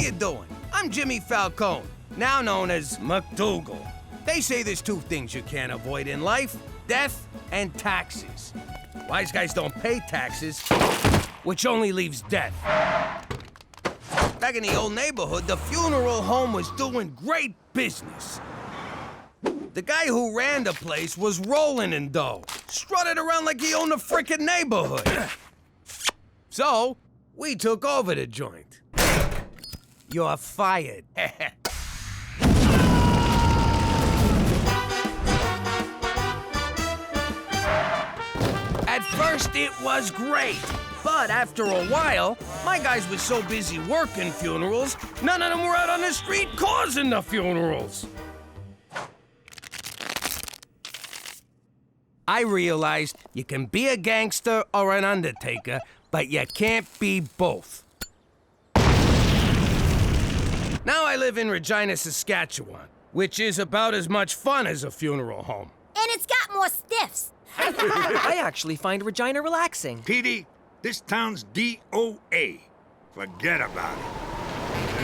you doing? I'm Jimmy Falcone, now known as McDougal. They say there's two things you can't avoid in life, death and taxes. Wise guys don't pay taxes, which only leaves death. Back in the old neighborhood, the funeral home was doing great business. The guy who ran the place was rolling in dough, strutted around like he owned the frickin' neighborhood. So, we took over the joint. You're fired. At first, it was great. But after a while, my guys were so busy working funerals, none of them were out on the street causing the funerals. I realized you can be a gangster or an undertaker, but you can't be both. Now I live in Regina, Saskatchewan, which is about as much fun as a funeral home. And it's got more stiffs. I actually find Regina relaxing. Petey, this town's DOA. Forget about it.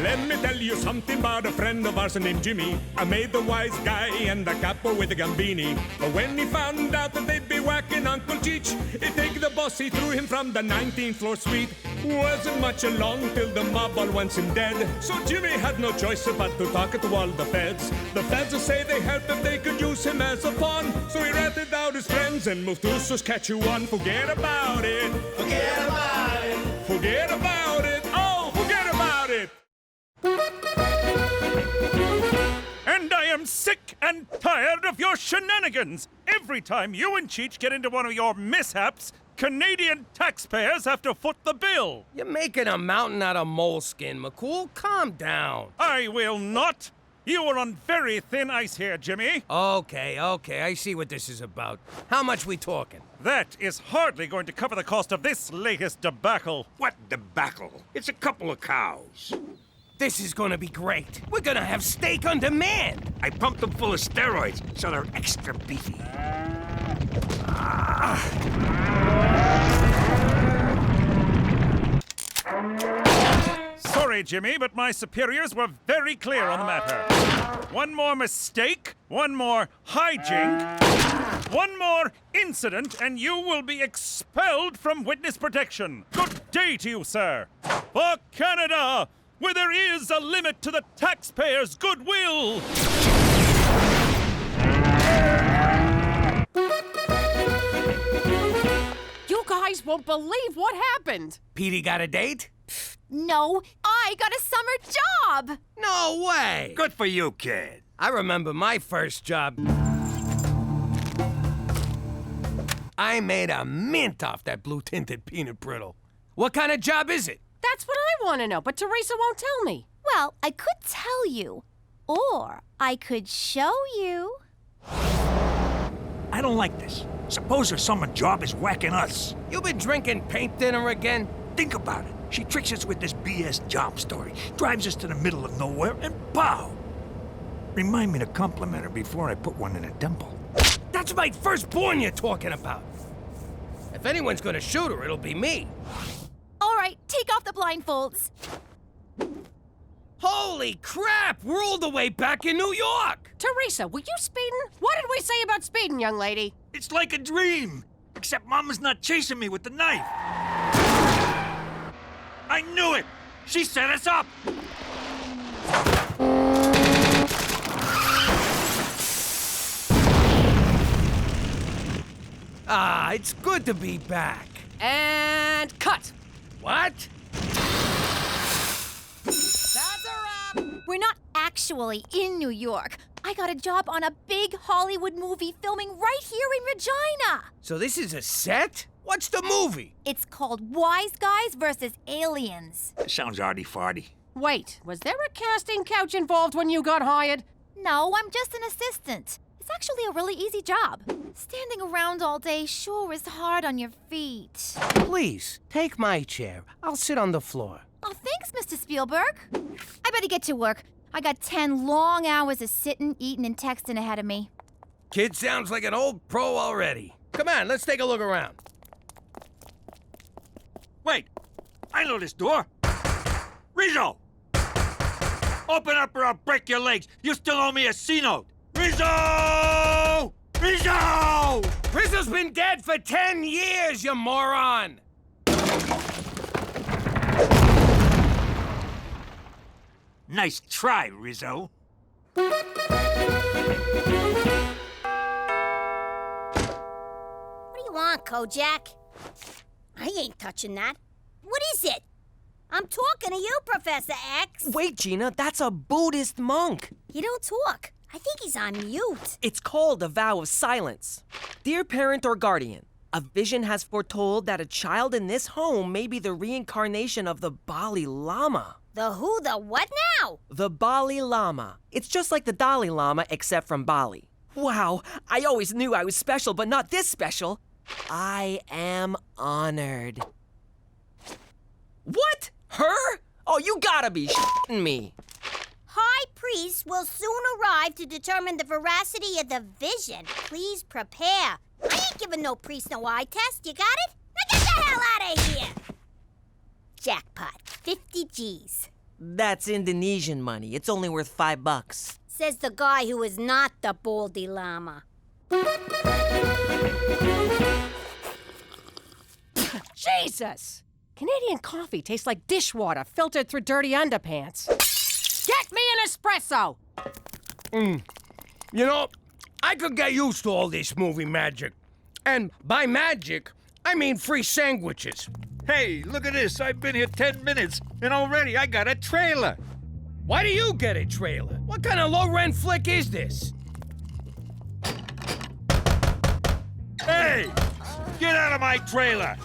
Let me tell you something about a friend of ours named Jimmy. I made the wise guy and the capo with the gambini. But when he found out that they'd be whacking Uncle Cheech, he'd take the boss, he threw him from the 19th floor suite. Wasn't much along till the mob all wants him dead. So Jimmy had no choice but to talk to all the feds. The feds will say they help if they could use him as a pawn. So he ratted out his friends and moved to Saskatchewan. Forget about it. Forget about it. Forget about it. Oh, forget about it. And I am sick and tired of your shenanigans. Every time you and Cheech get into one of your mishaps, Canadian taxpayers have to foot the bill. You're making a mountain out of moleskin, McCool. Calm down. I will not. You are on very thin ice here, Jimmy. Okay, I see what this is about. How much we talking? That is hardly going to cover the cost of this latest debacle. What debacle? It's a couple of cows. This is gonna be great. We're gonna have steak on demand. I pumped them full of steroids, so they're extra beefy. Sorry, Jimmy, but my superiors were very clear on the matter. One more mistake, one more hijink, one more incident, and you will be expelled from witness protection. Good day to you, sir. For Canada, where there is a limit to the taxpayers' goodwill. You guys won't believe what happened. Petey got a date? No, I got a summer job. No way! Good for you, kid. I remember my first job. I made a mint off that blue-tinted peanut brittle. What kind of job is it? That's what I want to know, but Teresa won't tell me. Well, I could tell you, or I could show you. I don't like this. Suppose her summer job is whacking us. You been drinking paint thinner again? Think about it. She tricks us with this BS job story, drives us to the middle of nowhere, and pow! Remind me to compliment her before I put one in a dimple. That's my firstborn you're talking about. If anyone's gonna shoot her, it'll be me. All right, take off the blindfolds. Holy crap! We're all the way back in New York! Teresa, were you speeding? What did we say about speeding, young lady? It's like a dream, except Mama's not chasing me with the knife. I knew it! She set us up! Ah, it's good to be back. And cut. What? That's a wrap. We're not actually in New York. I got a job on a big Hollywood movie filming right here in Regina. So this is a set? What's the movie? It's called Wise Guys versus Aliens. Sounds arty-farty. Wait, was there a casting couch involved when you got hired? No, I'm just an assistant. It's actually a really easy job. Standing around all day sure is hard on your feet. Please, take my chair. I'll sit on the floor. Oh, thanks, Mr. Spielberg. I better get to work. I got 10 long hours of sitting, eating, and texting ahead of me. Kid sounds like an old pro already. Come on, let's take a look around. Wait, I know this door. Rizzo! Open up or I'll break your legs. You still owe me a C-note. Rizzo! Rizzo! Rizzo's been dead for 10 years, you moron! Nice try, Rizzo. What do you want, Kojak? I ain't touching that. What is it? I'm talking to you, Professor X. Wait, Gina, that's a Buddhist monk. He don't talk. I think he's on mute. It's called a vow of silence. Dear parent or guardian, a vision has foretold that a child in this home may be the reincarnation of the Bali Lama. The who, the what now? The Bali Lama. It's just like the Dalai Lama, except from Bali. Wow, I always knew I was special, but not this special. I am honored. What? Her? Oh, you gotta be shitting me. High priest will soon arrive to determine the veracity of the vision. Please prepare. I ain't giving no priest no eye test. You got it? Now get the hell out of here! Jackpot. 50 G's. That's Indonesian money. It's only worth $5. Says the guy who is not the Baldy Llama. Jesus! Canadian coffee tastes like dishwater filtered through dirty underpants. Get me an espresso! You know, I could get used to all this movie magic. And by magic, I mean free sandwiches. Hey, look at this. I've been here 10 minutes, and already I got a trailer. Why do you get a trailer? What kind of low-rent flick is this? Hey! Get out of my trailer!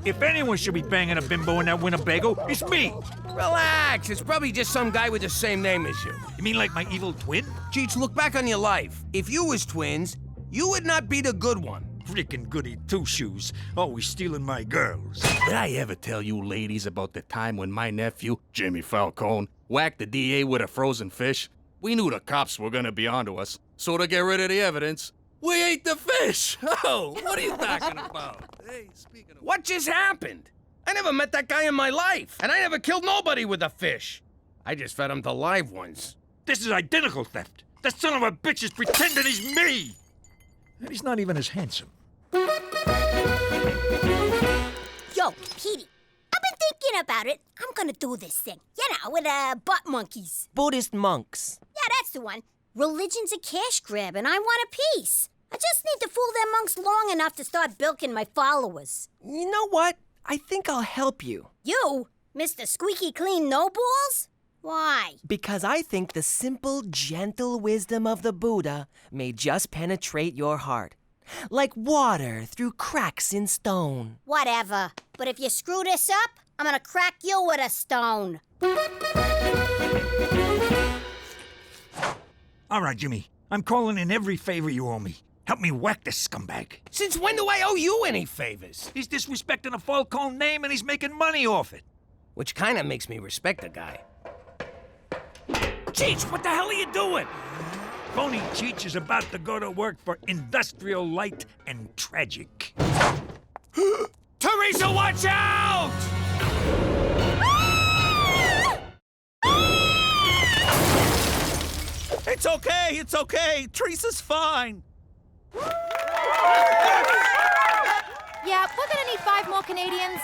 If anyone should be banging a bimbo in that Winnebago, it's me! Relax, it's probably just some guy with the same name as you. You mean like my evil twin? Cheech, look back on your life. If you was twins, you would not be the good one. Freaking goody two-shoes, always stealing my girls. Did I ever tell you ladies about the time when my nephew, Jimmy Falcone, whacked the DA with a frozen fish? We knew the cops were gonna be onto us, so to get rid of the evidence, we ate the fish! Oh, what are you talking about? Hey, speaking of... What just happened? I never met that guy in my life, and I never killed nobody with a fish. I just fed him to live ones. This is identical theft. That son of a bitch is pretending he's me! And he's not even as handsome. Yo, Petey, I've been thinking about it. I'm gonna do this thing. You know, with butt monkeys. Buddhist monks. Yeah, that's the one. Religion's a cash grab, and I want a piece. I just need to fool them monks long enough to start bilking my followers. You know what? I think I'll help you. You? Mr. Squeaky Clean No Balls? Why? Because I think the simple, gentle wisdom of the Buddha may just penetrate your heart. Like water through cracks in stone. Whatever. But if you screw this up, I'm gonna crack you with a stone. All right, Jimmy. I'm calling in every favor you owe me. Help me whack this scumbag. Since when do I owe you any favors? He's disrespecting the Falcone name and he's making money off it. Which kind of makes me respect the guy. Cheech, what the hell are you doing? Phony Cheech is about to go to work for Industrial Light and Tragic. Teresa, watch out! It's okay. Teresa's fine. Yeah, we're gonna need 5 more Canadians.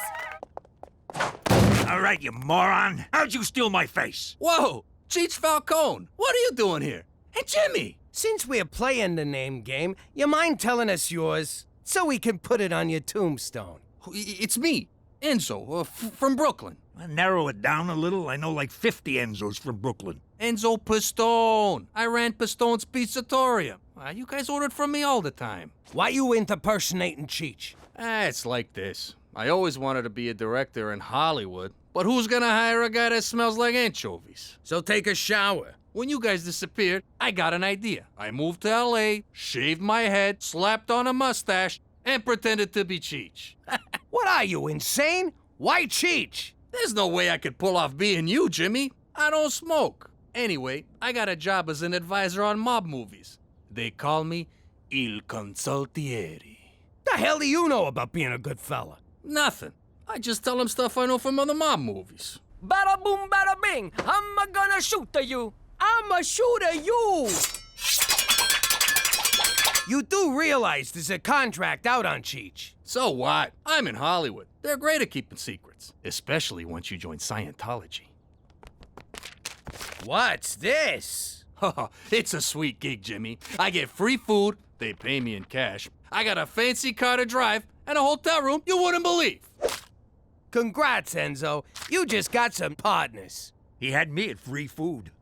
All right, you moron. How'd you steal my face? Whoa, Cheech Falcone, what are you doing here? Hey, Jimmy! Since we're playing the name game, you mind telling us yours so we can put it on your tombstone? It's me, Enzo, from Brooklyn. Narrow it down a little. I know like 50 Enzos from Brooklyn. Enzo Pistone. I ran Pistone's Pizzatorium. You guys ordered from me all the time. Why you impersonating Cheech? It's like this. I always wanted to be a director in Hollywood, but who's gonna hire a guy that smells like anchovies? So take a shower. When you guys disappeared, I got an idea. I moved to LA, shaved my head, slapped on a mustache, and pretended to be Cheech. What are you, insane? Why Cheech? There's no way I could pull off being you, Jimmy. I don't smoke. Anyway, I got a job as an advisor on mob movies. They call me Il Consultieri. The hell do you know about being a good fella? Nothing. I just tell them stuff I know from other mob movies. Bada boom, bada bing. I'm gonna shoot you. I'm a shooter you. You do realize there's a contract out on Cheech. So what? I'm in Hollywood. They're great at keeping secrets, especially once you join Scientology. What's this? It's a sweet gig, Jimmy. I get free food, they pay me in cash. I got a fancy car to drive, and a hotel room you wouldn't believe. Congrats, Enzo. You just got some partners. He had me at free food.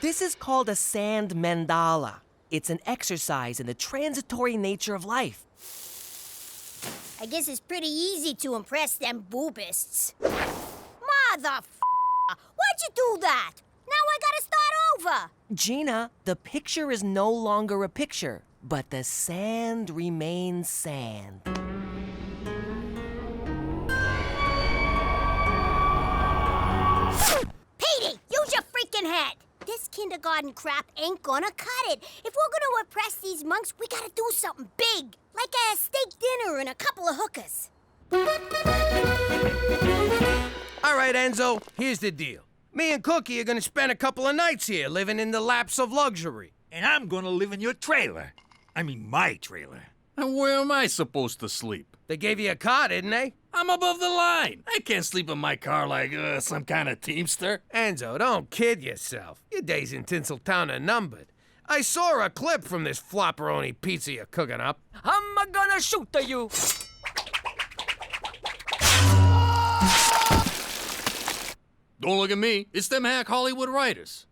This is called a sand mandala. It's an exercise in the transitory nature of life. I guess it's pretty easy to impress them boobists. Mother why'd you do that? Now I gotta start over. Gina, the picture is no longer a picture, but the sand remains sand. Petey, use your freaking head. This kindergarten crap ain't gonna cut it. If we're gonna impress these monks, we gotta do something big. Like a steak dinner and a couple of hookers. All right, Enzo, here's the deal. Me and Cookie are gonna spend a couple of nights here, living in the laps of luxury. And I'm gonna live in your trailer. I mean, my trailer. And where am I supposed to sleep? They gave you a car, didn't they? I'm above the line. I can't sleep in my car like some kind of teamster. Enzo, don't kid yourself. Your days in Tinseltown are numbered. I saw a clip from this flopperoni pizza you're cooking up. I'm gonna shoot you. Don't look at me. It's them hack Hollywood writers.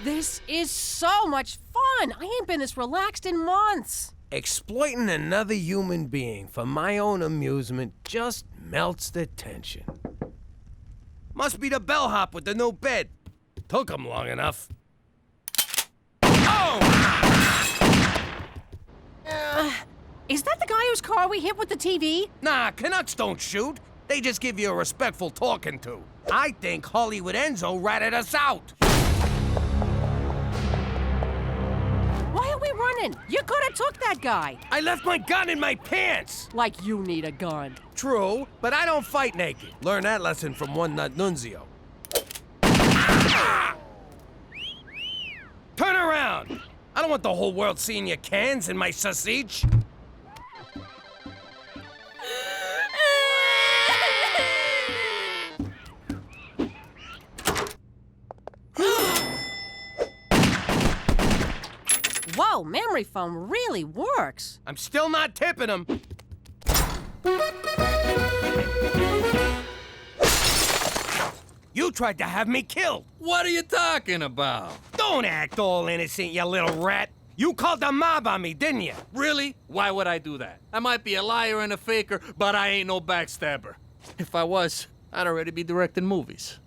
This is so much fun. I ain't been this relaxed in months. Exploiting another human being for my own amusement just melts the tension. Must be the bellhop with the new bed. Took him long enough. Oh! Is that the guy whose car we hit with the TV? Nah, Canucks don't shoot. They just give you a respectful talking to. I think Hollywood Enzo ratted us out. Why are we running? You could have took that guy. I left my gun in my pants. Like you need a gun. True, but I don't fight naked. Learn that lesson from one nut nunzio. Ah! Turn around. I don't want the whole world seeing your cans in my sausage. Whoa, memory foam really works. I'm still not tipping him. You tried to have me killed. What are you talking about? Don't act all innocent, you little rat. You called the mob on me, didn't you? Really? Why would I do that? I might be a liar and a faker, but I ain't no backstabber. If I was, I'd already be directing movies.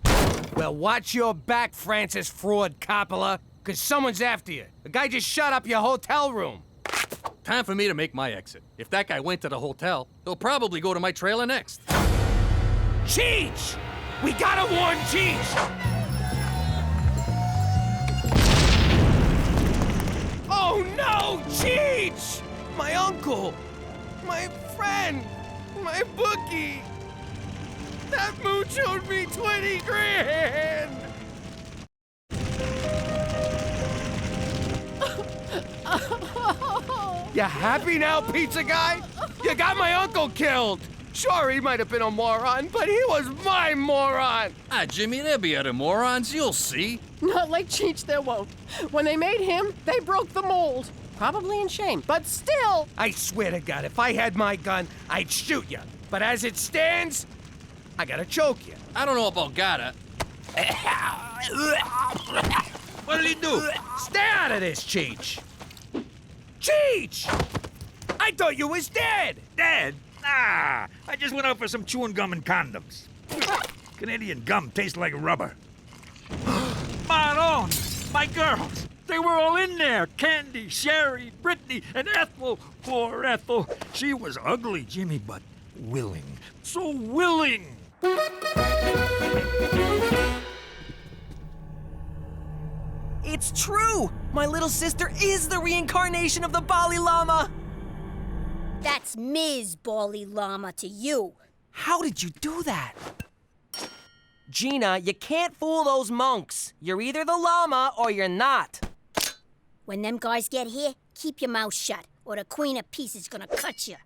Well, watch your back, Francis Fraud Coppola, because someone's after you. The guy just shut up your hotel room. Time for me to make my exit. If that guy went to the hotel, he'll probably go to my trailer next. Cheech! We gotta warn Cheech! Oh no, Cheech! My uncle! My friend! My bookie! That mooch owed me 20 grand! You happy now, pizza guy? You got my uncle killed! Sure, he might have been a moron, but he was my moron! Ah, Jimmy, there'll be other morons, you'll see. Not like Cheech, there won't. When they made him, they broke the mold. probably in shame, but still. I swear to God, if I had my gun, I'd shoot you. But as it stands, I gotta choke you. I don't know about gotta. What did he do? Stay out of this, Cheech. Cheech! I thought you was dead. Dead? Nah, I just went out for some chewing gum and condoms. Canadian gum tastes like rubber. Maron, my girls, they were all in there. Candy, Sherry, Brittany, and Ethel. Poor Ethel. She was ugly, Jimmy, but willing. So willing. It's true! My little sister is the reincarnation of the Bali Lama! That's Ms. Bali Lama to you. How did you do that? Gina, you can't fool those monks. You're either the llama or you're not. When them guys get here, keep your mouth shut, or the Queen of Peace is gonna cut you.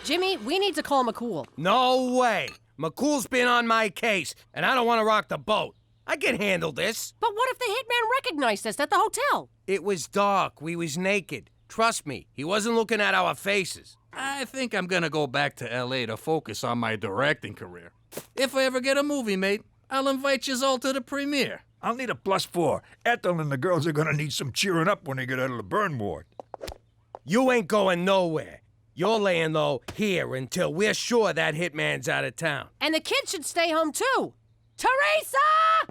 Jimmy, we need to call McCool. No way. McCool's been on my case, and I don't want to rock the boat. I can handle this. But what if the hitman recognized us at the hotel? It was dark. We was naked. Trust me, he wasn't looking at our faces. I think I'm gonna go back to LA to focus on my directing career. If I ever get a movie, mate, I'll invite you all to the premiere. I'll need a +4. Ethel and the girls are gonna need some cheering up when they get out of the burn ward. You ain't going nowhere. You're laying low here until we're sure that hitman's out of town. And the kids should stay home too. Teresa!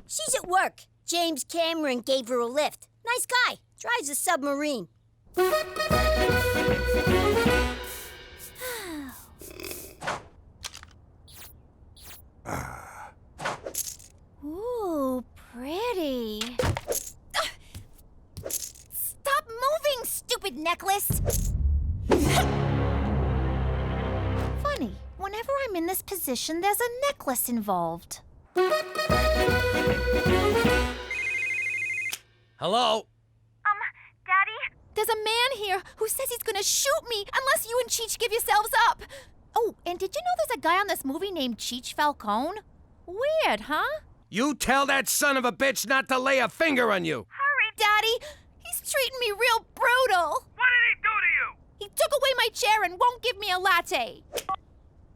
She's at work. James Cameron gave her a lift. Nice guy. Drives a submarine. Ooh, pretty. Stop moving, stupid necklace! Funny, whenever I'm in this position, there's a necklace involved. Hello? Daddy? There's a man here who says he's gonna shoot me unless you and Cheech give yourselves up. Oh, and did you know there's a guy on this movie named Cheech Falcone? Weird, huh? You tell that son of a bitch not to lay a finger on you. Hurry, Daddy! He's treating me real brutal. What did he do to you? He took away my chair and won't give me a latte.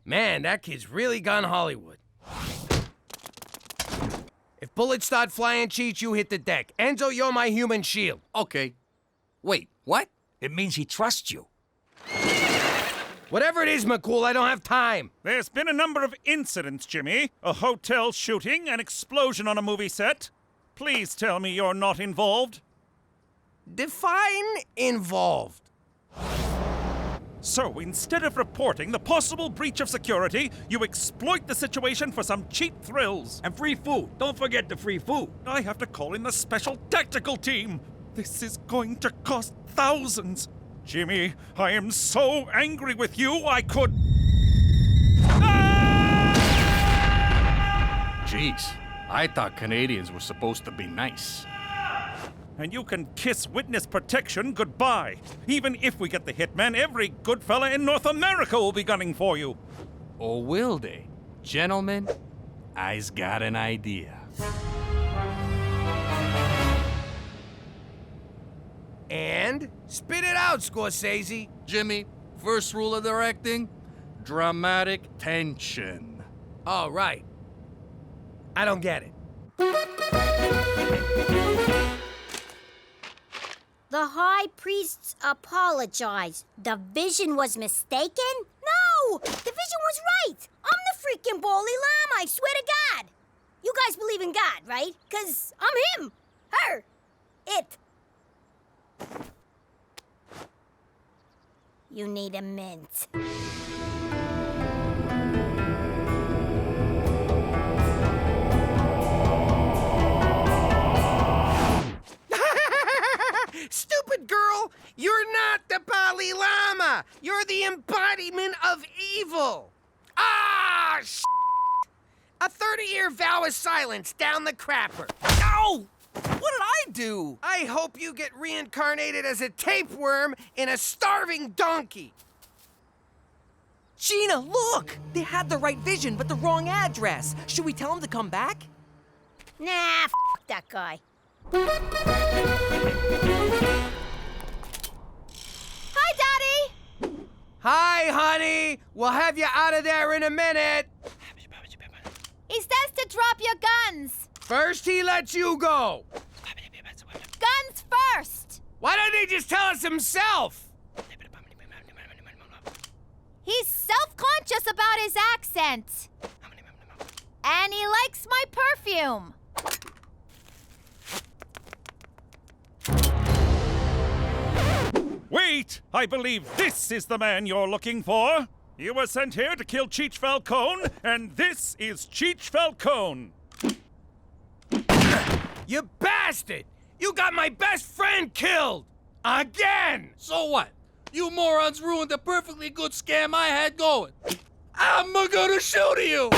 Man, that kid's really gone Hollywood. If bullets start flying, Cheech, you hit the deck. Enzo, you're my human shield. Okay. Wait, what? It means he trusts you. Whatever it is, McCool, I don't have time. There's been a number of incidents, Jimmy. A hotel shooting, an explosion on a movie set. Please tell me you're not involved. Define involved. So instead of reporting the possible breach of security, you exploit the situation for some cheap thrills. And free food. Don't forget the free food. I have to call in the special tactical team. This is going to cost thousands. Jimmy, I am so angry with you, I could... Jeez, I thought Canadians were supposed to be nice. And you can kiss witness protection goodbye. Even if we get the hitman, every good fella in North America will be gunning for you. Or will they? Gentlemen, I's got an idea. And spit it out, Scorsese. Jimmy, first rule of directing, dramatic tension. Oh, right. I don't get it. The high priests apologize. The vision was mistaken? No! The vision was right! I'm the freaking Bali Lama, I swear to God! You guys believe in God, right? 'Cause I'm him, her, it. You need a mint. Stupid girl! You're not the Bali Lama! You're the embodiment of evil! Ah, A 30-year vow of silence down the crapper. Ow! What did I do? I hope you get reincarnated as a tapeworm in a starving donkey. Gina, look! They had the right vision, but the wrong address. Should we tell them to come back? Nah, f that guy. Hi, Daddy! Hi, honey. We'll have you out of there in a minute. He says to drop your guns. First, he lets you go. Guns first! Why don't he just tell us himself? He's self-conscious about his accent. And he likes my perfume. Wait! I believe this is the man you're looking for. You were sent here to kill Cheech Falcone, and this is Cheech Falcone. You bastard! You got my best friend killed! Again! So what? You morons ruined the perfectly good scam I had going. I'm gonna shoot you!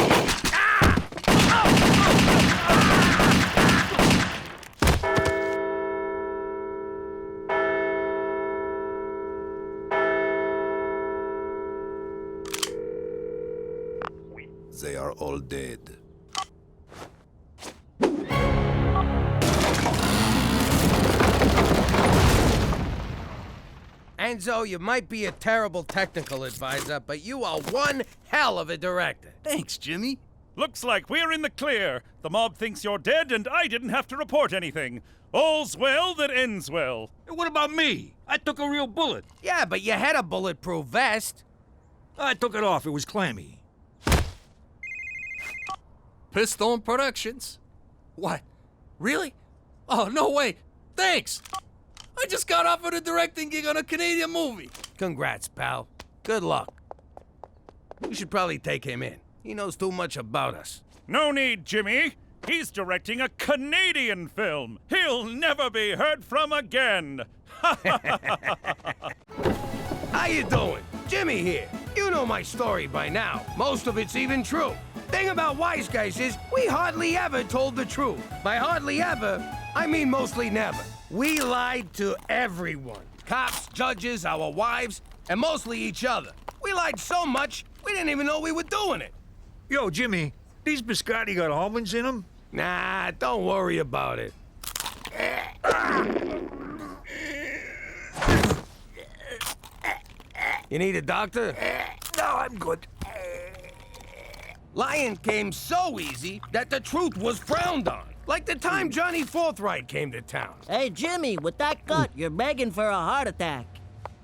They are all dead. Enzo, you might be a terrible technical advisor, but you are one hell of a director. Thanks, Jimmy. Looks like we're in the clear. The mob thinks you're dead, and I didn't have to report anything. All's well that ends well. Hey, what about me? I took a real bullet. Yeah, but you had a bulletproof vest. I took it off. It was clammy. Pistone Productions. What? Really? Oh, no way. Thanks. I just got offered a directing gig on a Canadian movie. Congrats, pal. Good luck. You should probably take him in. He knows too much about us. No need, Jimmy. He's directing a Canadian film. He'll never be heard from again. How you doing? Jimmy here. You know my story by now. Most of it's even true. Thing about wise guys is we hardly ever told the truth. By hardly ever, I mean mostly never. We lied to everyone. Cops, judges, our wives, and mostly each other. We lied so much, we didn't even know we were doing it. Yo, Jimmy, these biscotti got almonds in them? Nah, don't worry about it. You need a doctor? No, I'm good. Lying came so easy that the truth was frowned on. Like the time Johnny Forthright came to town. Hey, Jimmy, with that gut, you're begging for a heart attack.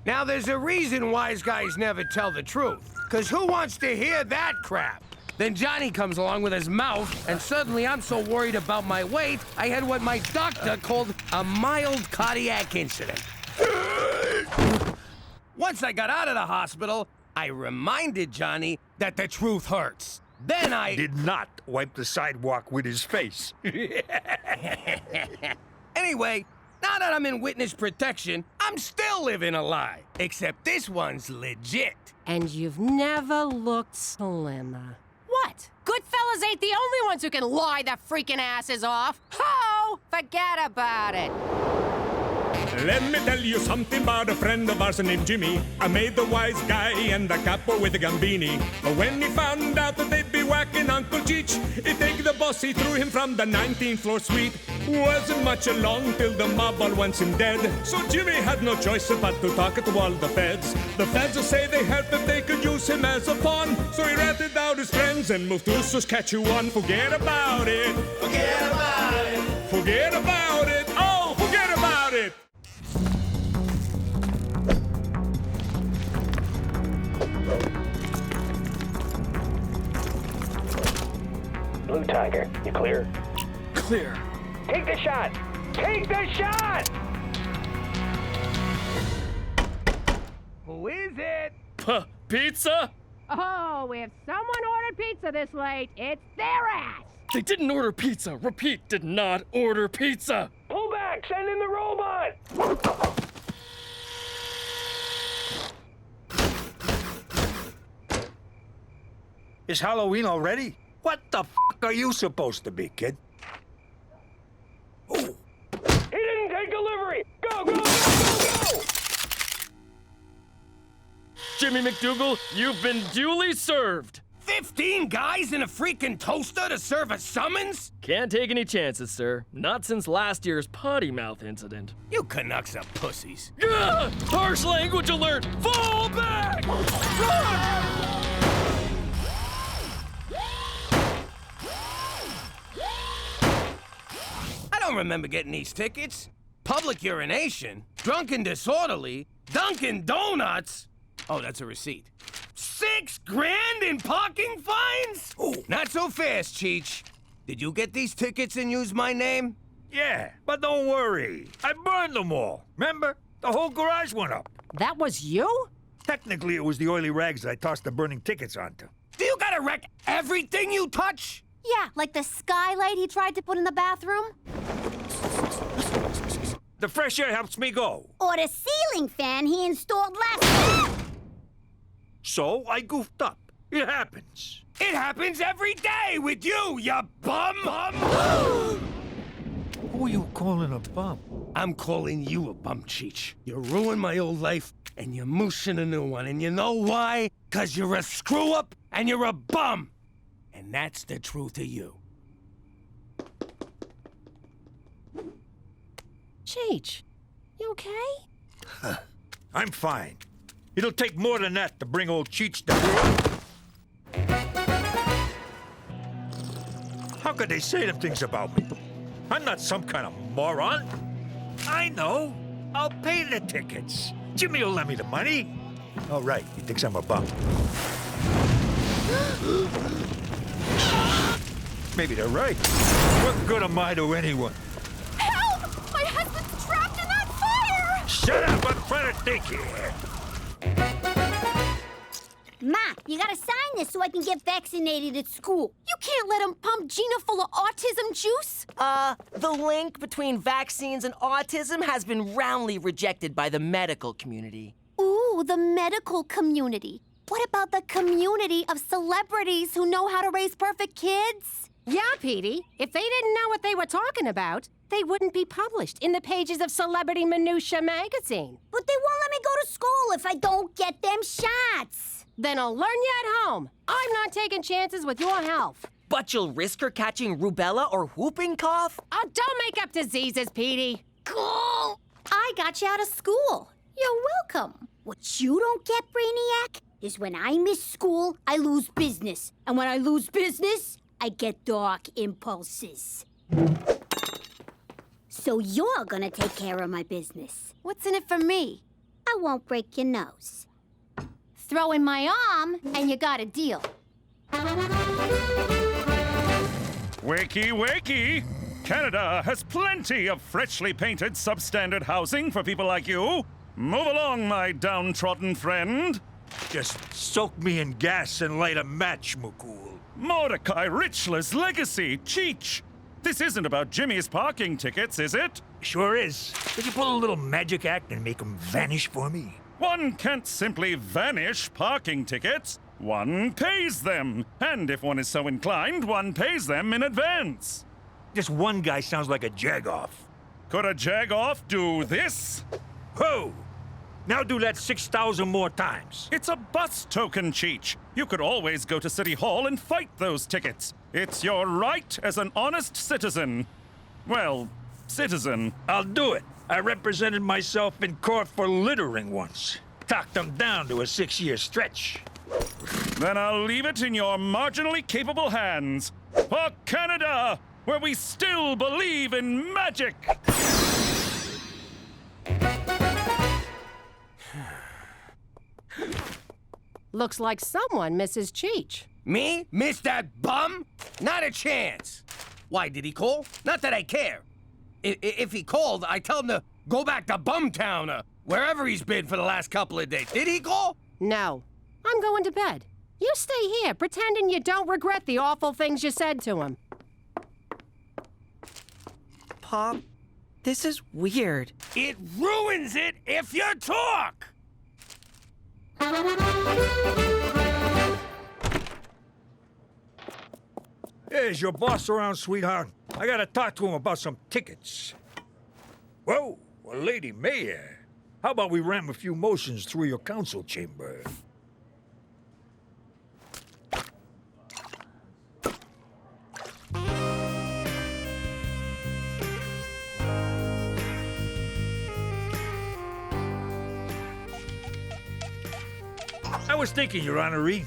Now, there's a reason wise guys never tell the truth. Because who wants to hear that crap? Then Johnny comes along with his mouth, and suddenly I'm so worried about my weight, I had what my doctor called a mild cardiac incident. Once I got out of the hospital, I reminded Johnny that the truth hurts. Then I Did not wipe the sidewalk with his face. Anyway, now that I'm in witness protection, I'm still living a lie. Except this one's legit. And you've never looked slimmer. What? Goodfellas ain't the only ones who can lie their freaking asses off. Ho! Forget about it. Let me tell you something about a friend of ours named Jimmy. I made the wise guy and the capo with the gambini. But when he found out that they'd be whacking Uncle Cheech, he take the boss, he threw him from the 19th floor suite. Wasn't much along till the mob all wants him dead. So Jimmy had no choice but to talk to all the feds. The feds will say they helped if they could use him as a pawn. So he ratted out his friends and moved to Saskatchewan. Forget about it. Forget about it. Forget about it. Oh, forget about it. Blue Tiger, you clear? Clear. Take the shot! Take the shot! Who is it? Pizza? Oh, if someone ordered pizza this late, it's their ass. They didn't order pizza. Repeat, did not order pizza. Pull back! Send in the robot! It's Halloween already? What the f*** are you supposed to be, kid? He didn't take delivery! Go, go, go, go, go! Jimmy McDougal, you've been duly served. This 15 guys in a freaking toaster to serve a summons? Can't take any chances, sir. Not since last year's potty mouth incident. You Canucks are pussies. Gah! Harsh language alert! Fall back! Run! I don't remember getting these tickets. Public urination, drunken disorderly, Dunkin' Donuts. Oh, that's a receipt. $6 grand in parking fines? Oh. Not so fast, Cheech. Did you get these tickets and use my name? Yeah, but don't worry. I burned them all. Remember? The whole garage went up. That was you? Technically, it was the oily rags I tossed the burning tickets onto. Do you gotta wreck everything you touch? Yeah, like the skylight he tried to put in the bathroom. The fresh air helps me go. Or the ceiling fan he installed last week. So I goofed up. It happens. It happens every day with you bum! Who are you calling a bum? I'm calling you a bum, Cheech. You ruined my old life, and you're mooshing a new one. And you know why? 'Cause you're a screw-up, and you're a bum. And that's the truth of you. Cheech, you okay? I'm fine. It'll take more than that to bring old Cheech down. How could they say them things about me? I'm not some kind of moron. I know. I'll pay the tickets. Jimmy will lend me the money. All right, he thinks I'm a bum. Maybe they're right. What good am I to anyone? Help! My husband's trapped in that fire! Shut up! I'm trying to think here. Ma, you gotta sign this so I can get vaccinated at school. You can't let him pump Gina full of autism juice. The link between vaccines and autism has been roundly rejected by the medical community. Ooh, the medical community. What about the community of celebrities who know how to raise perfect kids? Yeah, Petey. If they didn't know what they were talking about, they wouldn't be published in the pages of Celebrity Minutia magazine. But they won't let me go to school if I don't get them shots. Then I'll learn you at home. I'm not taking chances with your health. But you'll risk her catching rubella or whooping cough? Oh, don't make up diseases, Petey. Cool. I got you out of school. You're welcome. What you don't get, Brainiac, is when I miss school, I lose business. And when I lose business, I get dark impulses. So you're gonna take care of my business. What's in it for me? I won't break your nose. Throw in my arm, and you got a deal. Wakey, wakey! Canada has plenty of freshly painted substandard housing for people like you. Move along, my downtrodden friend. Just soak me in gas and light a match, McCool. Mordecai Richler's legacy, Cheech. This isn't about Jimmy's parking tickets, is it? Sure is. Could you pull a little magic act and make them vanish for me? One can't simply vanish parking tickets. One pays them. And if one is so inclined, one pays them in advance. Just one guy sounds like a jag-off. Could a jag-off do this? Whoa! Now do that 6,000 more times. It's a bus token, Cheech. You could always go to City Hall and fight those tickets. It's your right as an honest citizen. Well, citizen. I'll do it. I represented myself in court for littering once. Talked them down to a 6-year stretch. Then I'll leave it in your marginally capable hands. For Canada, where we still believe in magic. Looks like someone misses Cheech. Me? Miss that bum? Not a chance. Why, did he call? Not that I care. If he called, I tell him to go back to Bumtown or wherever he's been for the last couple of days. Did he call? No. I'm going to bed. You stay here, pretending you don't regret the awful things you said to him. Pop, this is weird. It ruins it if you talk! Is your boss around, sweetheart? I gotta talk to him about some tickets. Whoa, a lady mayor. How about we ram a few motions through your council chamber? I was thinking, Your Honoree,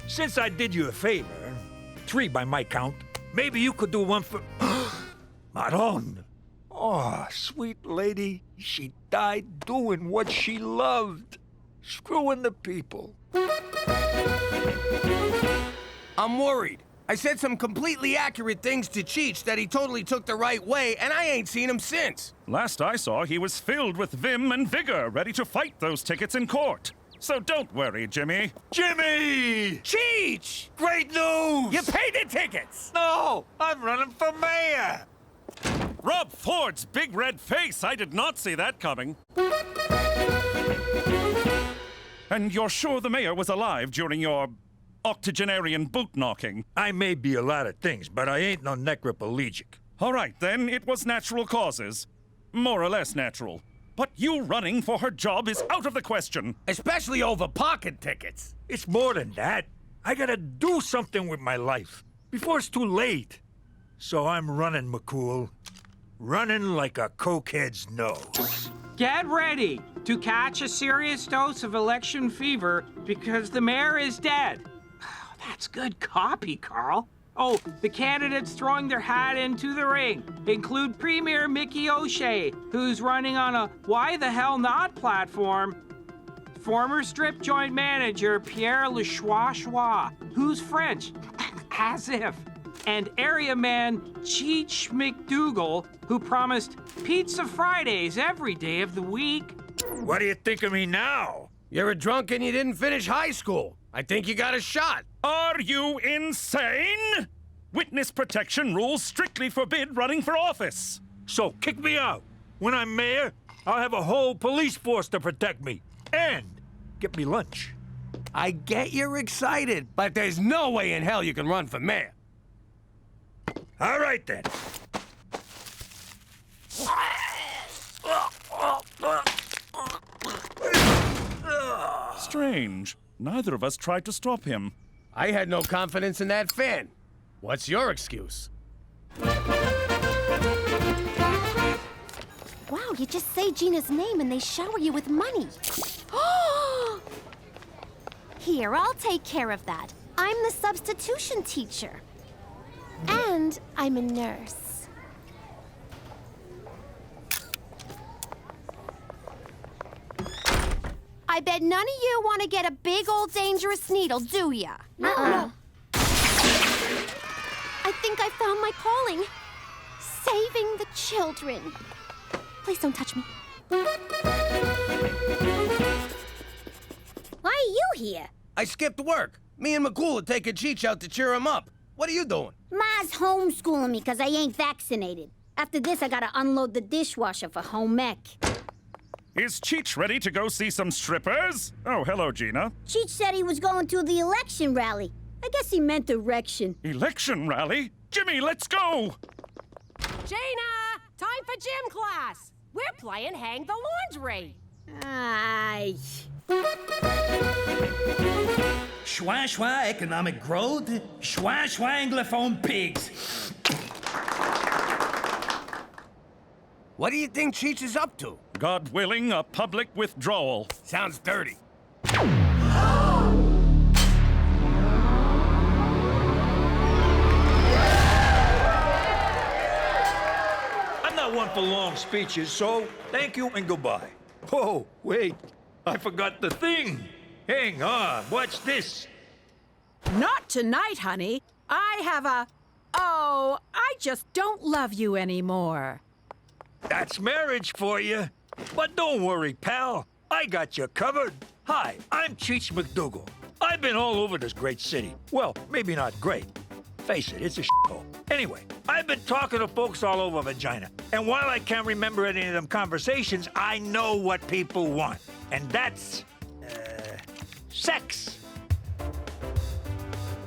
since I did you a favor, 3 by my count, maybe you could do one for... Maron. Oh, sweet lady, she died doing what she loved. Screwing the people. I'm worried. I said some completely accurate things to Cheech that he totally took the right way, and I ain't seen him since. Last I saw, he was filled with vim and vigor, ready to fight those tickets in court. So don't worry, Jimmy. Jimmy! Cheech! Great news! You paid the tickets! No, I'm running for mayor. Rob Ford's big red face! I did not see that coming. And you're sure the mayor was alive during your octogenarian boot knocking? I may be a lot of things, but I ain't no necroplegic. All right, then, it was natural causes. More or less natural. But you running for her job is out of the question. Especially over pocket tickets. It's more than that. I gotta do something with my life before it's too late. So I'm running, McCool. Running like a cokehead's nose. Get ready to catch a serious dose of election fever because the mayor is dead. That's good copy, Carl. Oh, the candidates throwing their hat into the ring include Premier Mickey O'Shea, who's running on a Why the Hell Not platform, former strip joint manager Pierre Lechois, who's French, as if, and area man Cheech McDougal, who promised pizza Fridays every day of the week. What do you think of me now? You're a drunk and you didn't finish high school. I think you got a shot. Are you insane? Witness protection rules strictly forbid running for office. So kick me out. When I'm mayor, I'll have a whole police force to protect me. And get me lunch. I get you're excited, but there's no way in hell you can run for mayor. All right, then. Strange. Neither of us tried to stop him. I had no confidence in that fan. What's your excuse? Wow, you just say Gina's name and they shower you with money. Here, I'll take care of that. I'm the substitution teacher. And I'm a nurse. I bet none of you want to get a big old dangerous needle, do ya? I think I found my calling. Saving the children. Please don't touch me. Why are you here? I skipped work. Me and McCool are taking Cheech out to cheer him up. What are you doing? Ma's homeschooling me because I ain't vaccinated. After this, I gotta unload the dishwasher for home ec. Is Cheech ready to go see some strippers? Oh, hello, Gina. Cheech said he was going to the election rally. I guess he meant erection. Election rally? Jimmy, let's go! Gina! Time for gym class! We're playing Hang the Laundry! Aye. Schwa schwa economic growth, schwa schwa anglophone pigs. What do you think Cheech is up to? God willing, a public withdrawal. Sounds dirty. I'm not one for long speeches, so thank you and goodbye. Oh, wait. I forgot the thing. Hang on, watch this. Not tonight, honey. I have a... Oh, I just don't love you anymore. That's marriage for you. But don't worry, pal. I got you covered. Hi, I'm Cheech McDougal. I've been all over this great city. Well, maybe not great. Face it, it's a shithole. Anyway, I've been talking to folks all over Regina. And while I can't remember any of them conversations, I know what people want. And that's... sex.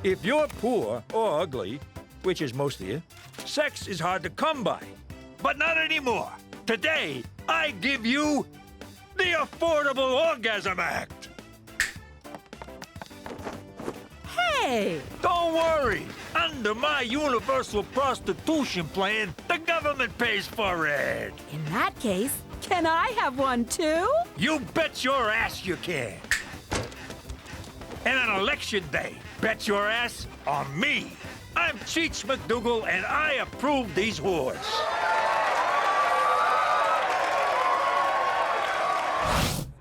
If you're poor or ugly, which is most of you, sex is hard to come by. But not anymore. Today, I give you the Affordable Orgasm Act. Hey! Don't worry. Under my universal prostitution plan, the government pays for it. In that case, can I have one too? You bet your ass you can. And on election day, bet your ass on me. I'm Cheech McDougal, and I approve these whores.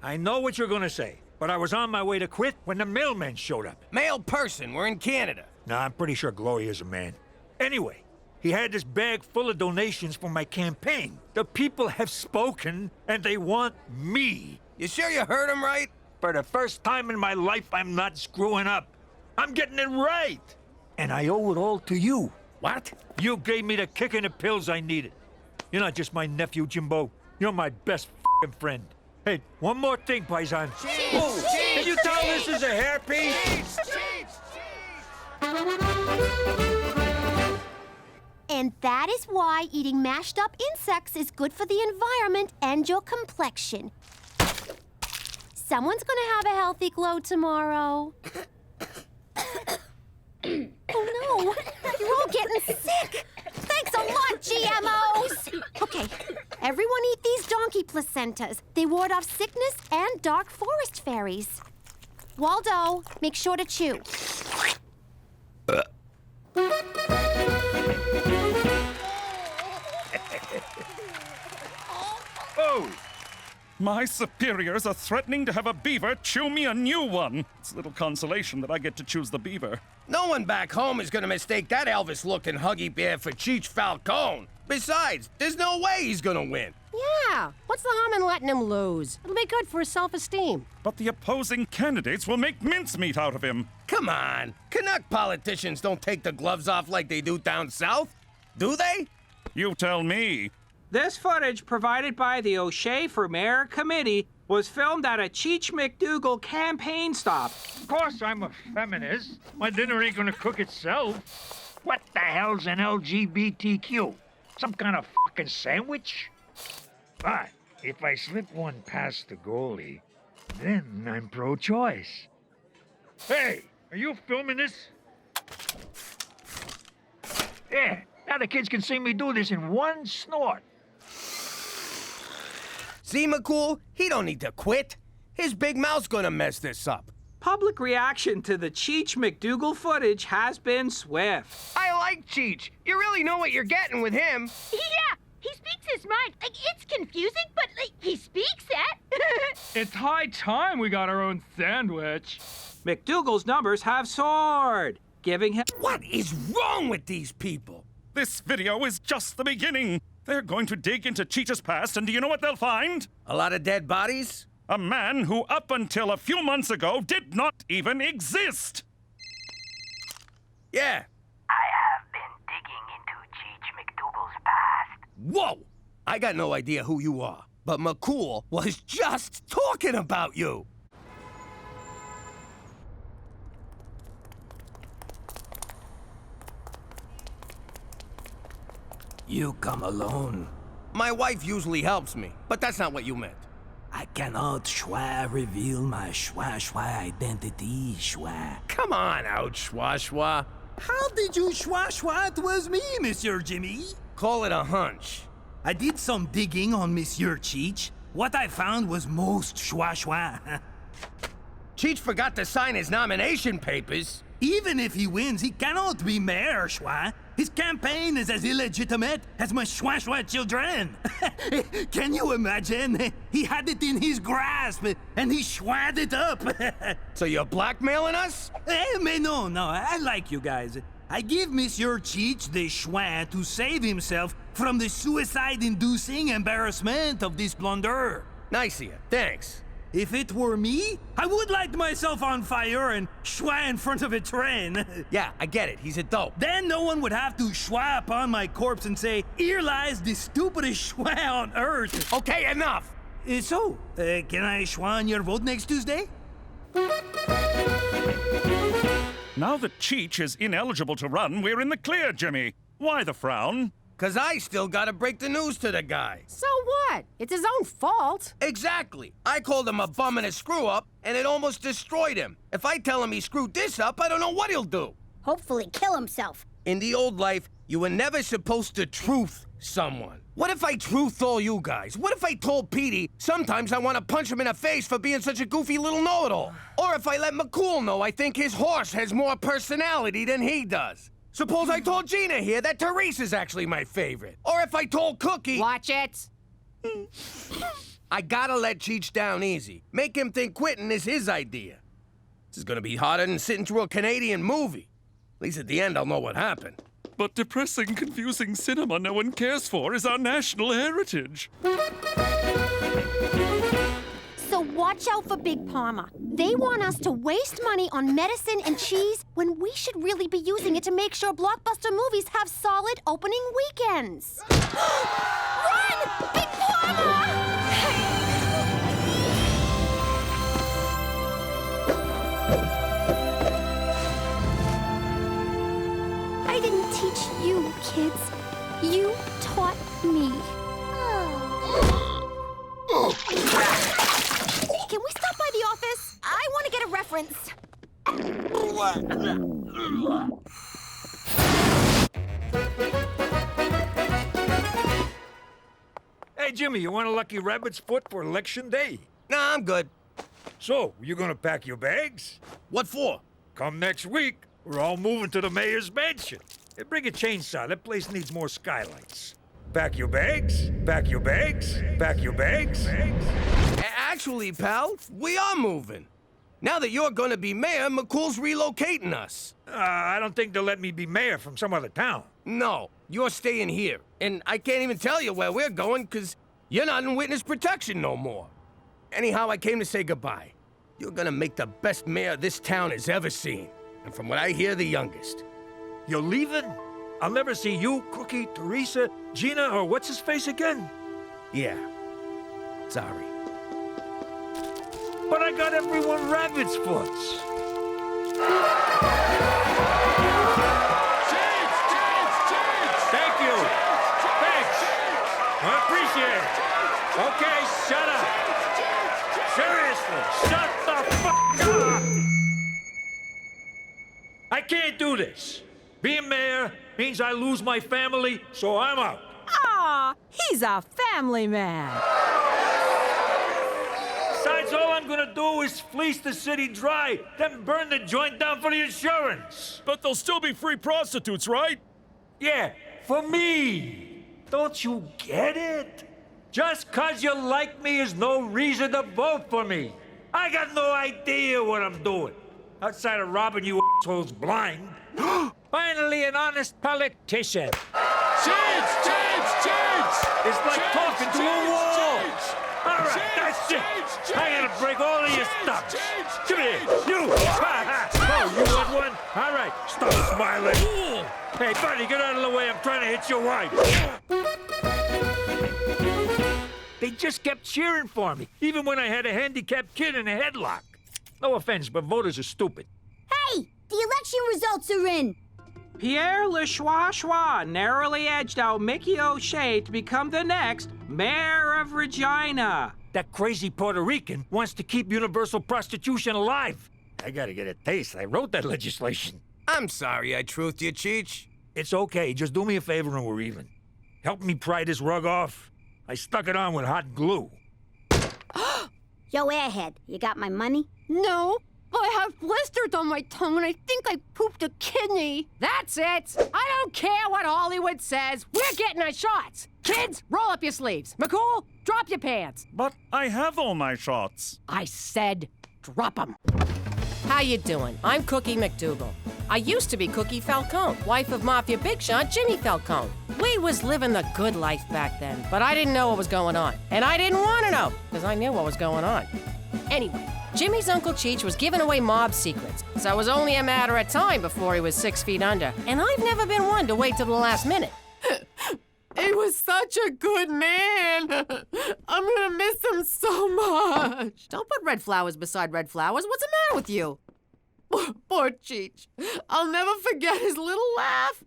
I know what you're gonna say, but I was on my way to quit when the mailman showed up. Male person, we're in Canada. Nah, I'm pretty sure Gloria's a man. Anyway, he had this bag full of donations for my campaign. The people have spoken, and they want me. You sure you heard him right? For the first time in my life, I'm not screwing up. I'm getting it right. And I owe it all to you. What? You gave me the kick and the pills I needed. You're not just my nephew, Jimbo. You're my best f***ing friend. Hey, one more thing, Paisan. Cheech, Can you tell this is a hairpiece? And that is why eating mashed up insects is good for the environment and your complexion. Someone's gonna have a healthy glow tomorrow. Oh no, you're all getting sick. Thanks a lot, GMOs. Okay, everyone eat these donkey placentas. They ward off sickness and dark forest fairies. Waldo, make sure to chew. Oh! My superiors are threatening to have a beaver chew me a new one. It's little consolation that I get to choose the beaver. No one back home is gonna mistake that Elvis-looking Huggy Bear for Cheech Falcone. Besides, there's no way he's gonna win. Yeah, what's the harm in letting him lose? It'll be good for his self-esteem. But the opposing candidates will make mincemeat out of him. Come on, Canuck politicians don't take the gloves off like they do down south, do they? You tell me. This footage, provided by the O'Shea for Mayor Committee, was filmed at a Cheech McDougal campaign stop. Of course I'm a feminist. My dinner ain't gonna cook itself. What the hell's an LGBTQ? Some kind of fucking sandwich? But if I slip one past the goalie, then I'm pro-choice. Hey, are you filming this? Yeah, now the kids can see me do this in one snort. See, McCool? He don't need to quit. His big mouth's gonna mess this up. Public reaction to the Cheech McDougal footage has been swift. I like Cheech. You really know what you're getting with him. Yeah, he speaks his mind. It's confusing, but he speaks it. It's high time we got our own sandwich. McDougal's numbers have soared, giving him... What is wrong with these people? This video is just the beginning. They're going to dig into Cheech's past, and do you know what they'll find? A lot of dead bodies? A man who, up until a few months ago, did not even exist. Yeah. I have been digging into Cheech McDougal's past. Whoa! I got no idea who you are, but McCool was just talking about you. You come alone. My wife usually helps me, but that's not what you meant. I cannot reveal my identity, Come on out, Schwa. How did you it was me, Monsieur Jimmy? Call it a hunch. I did some digging on Monsieur Cheech. What I found was most Cheech forgot to sign his nomination papers. Even if he wins, he cannot be mayor, Schwa. His campaign is as illegitimate as my Schwa children. Can you imagine? He had it in his grasp, and he schwad it up. So you're blackmailing us? Mais no, I like you guys. I give Monsieur Cheech the schwa to save himself from the suicide-inducing embarrassment of this blunder. Nice of you, thanks. If it were me, I would light myself on fire and schwa in front of a train. Yeah, I get it. He's a dope. Then no one would have to schwa upon my corpse and say, "Here lies the stupidest schwa on earth." Okay, enough. So, can I schwa on your vote next Tuesday? Now that Cheech is ineligible to run, we're in the clear, Jimmy. Why the frown? 'Cause I still gotta break the news to the guy. So what? It's his own fault. Exactly. I called him a bum and a screw-up, and it almost destroyed him. If I tell him he screwed this up, I don't know what he'll do. Hopefully kill himself. In the old life, you were never supposed to truth someone. What if I truthed all you guys? What if I told Petey sometimes I want to punch him in the face for being such a goofy little know-it-all? Or if I let McCool know I think his horse has more personality than he does? Suppose I told Gina here that Teresa's actually my favorite. Or if I told Cookie... Watch it. I gotta let Cheech down easy. Make him think quitting is his idea. This is gonna be harder than sitting through a Canadian movie. At least at the end I'll know what happened. But depressing, confusing cinema no one cares for is our national heritage. So watch out for Big Pharma. They want us to waste money on medicine and cheese when we should really be using it to make sure blockbuster movies have solid opening weekends. Run! Big Pharma! I didn't teach you, kids. You taught me. Can we stop by the office? I want to get a reference. Hey, Jimmy, you want a lucky rabbit's foot for election day? Nah, I'm good. So, you gonna pack your bags? What for? Come next week, we're all moving to the mayor's mansion. Hey, bring a chainsaw. That place needs more skylights. Pack your bags, pack your bags, pack your bags. Actually, pal, we are moving. Now that you're gonna be mayor, McCool's relocating us. I don't think they'll let me be mayor from some other town. No, you're staying here. And I can't even tell you where we're going, because you're not in witness protection no more. Anyhow, I came to say goodbye. You're gonna make the best mayor this town has ever seen. And from what I hear, the youngest. You're leaving? I'll never see you, Cookie, Teresa, Gina, or what's-his-face again? Yeah. Sorry. But I got everyone rabbit's foots. Thank you. Thanks. I appreciate it. Okay, shut up. Seriously, shut the fuck up. I can't do this. Being mayor means I lose my family, so I'm out. Aw, he's a family man. Besides, all I'm gonna do is fleece the city dry, then burn the joint down for the insurance. But there'll still be free prostitutes, right? Yeah, for me. Don't you get it? Just 'cause you like me is no reason to vote for me. I got no idea what I'm doing. Outside of robbing you assholes blind. Finally, an honest politician. Cheech! Cheech! Cheech! It's like talking to a wall. All right, that's it. I gotta break all of your stuff. Come here, you. Oh, you want one? All right, stop smiling. Hey, buddy, get out of the way. I'm trying to hit your wife. They just kept cheering for me, even when I had a handicapped kid in a headlock. No offense, but voters are stupid. Hey, the election results are in. Pierre Le Schwa narrowly edged out Mickey O'Shea to become the next mayor of Regina. That crazy Puerto Rican wants to keep universal prostitution alive. I gotta get a taste. I wrote that legislation. I'm sorry I truthed you, Cheech. It's okay. Just do me a favor and we're even. Help me pry this rug off. I stuck it on with hot glue. Yo, airhead, you got my money? No, I have blisters on my tongue and I think I pooped a kidney. That's it. I don't care what Hollywood says. We're getting our shots. Kids, roll up your sleeves. McCool, drop your pants. But I have all my shots. I said drop them. How you doing? I'm Cookie McDougal. I used to be Cookie Falcone, wife of Mafia Big Shot Jimmy Falcone. We was living the good life back then, but I didn't know what was going on. And I didn't want to know, because I knew what was going on. Anyway, Jimmy's Uncle Cheech was giving away mob secrets, so it was only a matter of time before he was 6 feet under. And I've never been one to wait till the last minute. He was such a good man. I'm gonna miss him so much. Don't put red flowers beside red flowers. What's the matter with you? Poor Cheech. I'll never forget his little laugh.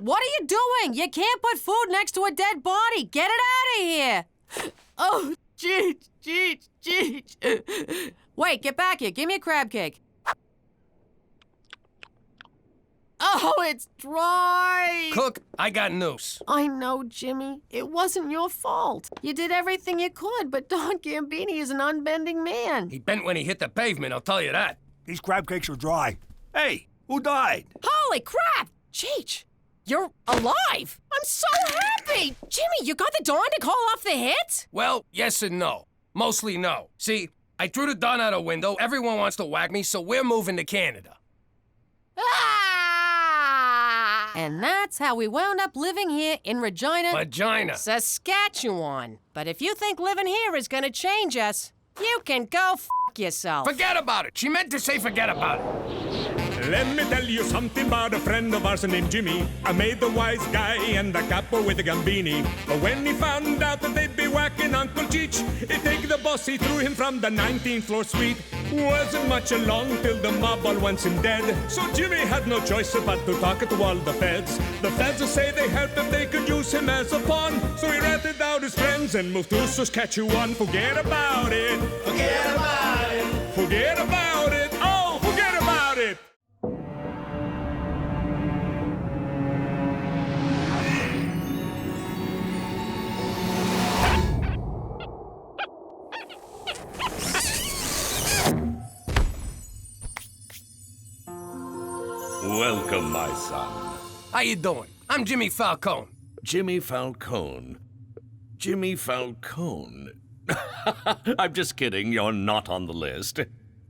What are you doing? You can't put food next to a dead body. Get it out of here. Oh, Cheech, Cheech, Cheech. Wait, get back here. Give me a crab cake. Oh, it's dry. Cook, I got news. I know, Jimmy. It wasn't your fault. You did everything you could, but Don Gambini is an unbending man. He bent when he hit the pavement, I'll tell you that. These crab cakes are dry. Hey, who died? Holy crap! Cheech, you're alive! I'm so happy! Jimmy, you got the Dawn to call off the hit? Well, yes and no. Mostly no. See, I threw the Dawn out a window, everyone wants to whack me, so we're moving to Canada. Ah! And that's how we wound up living here in Regina, Saskatchewan. But if you think living here is gonna change us, you can go f yourself. Forget about it. She meant to say forget about it. Let me tell you something about a friend of ours named Jimmy. I made the wise guy and the capo with the gambini. But when he found out that they'd be whacking Uncle Cheech, he'd take the boss, he threw him from the 19th floor suite. Wasn't much along till the mob all wants him dead. So Jimmy had no choice but to talk to all the feds. The feds say they helped if they could use him as a pawn. So he ratted out his friends and moved to Saskatchewan. Forget about it. Forget about it. Forget about it. Oh, forget about it. Welcome, my son. How you doing? I'm Jimmy Falcone. Jimmy Falcone. Jimmy Falcone. I'm just kidding. You're not on the list.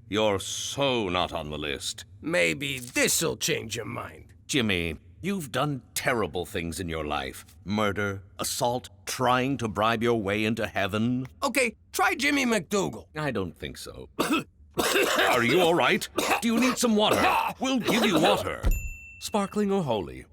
You're so not on the list. Maybe this'll change your mind. Jimmy, you've done terrible things in your life. Murder, assault, trying to bribe your way into heaven. Okay, try Jimmy McDougal. I don't think so. Are you all right? Do you need some water? We'll give you water. Sparkling or holy?